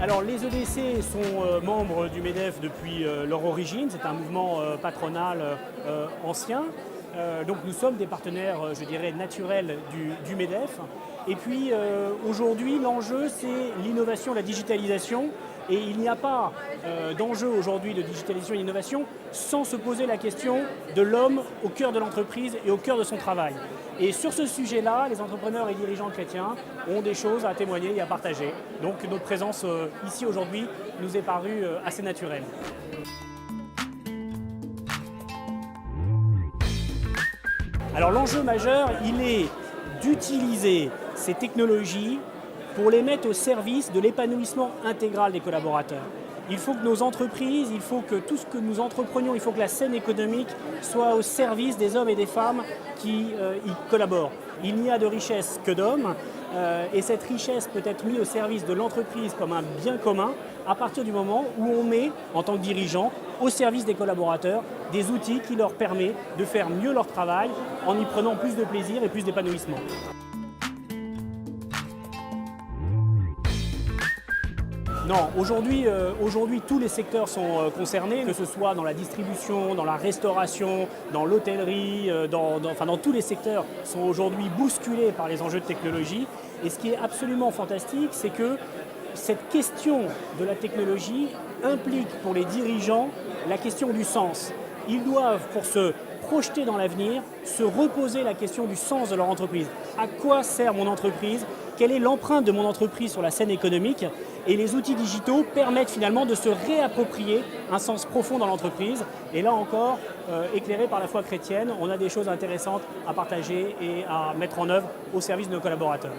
Alors les EDC sont membres du MEDEF depuis leur origine, c'est un mouvement patronal ancien. Donc nous sommes des partenaires, je dirais, naturels du MEDEF. Et puis aujourd'hui, l'enjeu, c'est l'innovation, la digitalisation. Et il n'y a pas d'enjeu aujourd'hui de digitalisation et d'innovation sans se poser la question de l'homme au cœur de l'entreprise et au cœur de son travail. Et sur ce sujet-là, les entrepreneurs et dirigeants chrétiens ont des choses à témoigner et à partager. Donc notre présence ici aujourd'hui nous est parue assez naturelle. Alors l'enjeu majeur, il est d'utiliser ces technologies pour les mettre au service de l'épanouissement intégral des collaborateurs. Il faut que nos entreprises, il faut que tout ce que nous entreprenions, il faut que la scène économique soit au service des hommes et des femmes qui y collaborent. Il n'y a de richesse que d'hommes et cette richesse peut être mise au service de l'entreprise comme un bien commun à partir du moment où on met, en tant que dirigeant, au service des collaborateurs, des outils qui leur permettent de faire mieux leur travail en y prenant plus de plaisir et plus d'épanouissement. Non, aujourd'hui, tous les secteurs sont concernés, que ce soit dans la distribution, dans la restauration, dans l'hôtellerie, dans tous les secteurs sont aujourd'hui bousculés par les enjeux de technologie. Et ce qui est absolument fantastique, c'est que cette question de la technologie implique pour les dirigeants la question du sens. Ils doivent, pour se projeter dans l'avenir, se reposer la question du sens de leur entreprise. À quoi sert mon entreprise ? Quelle est l'empreinte de mon entreprise sur la scène économique ? Et les outils digitaux permettent finalement de se réapproprier un sens profond dans l'entreprise. Et là encore, éclairé par la foi chrétienne, on a des choses intéressantes à partager et à mettre en œuvre au service de nos collaborateurs.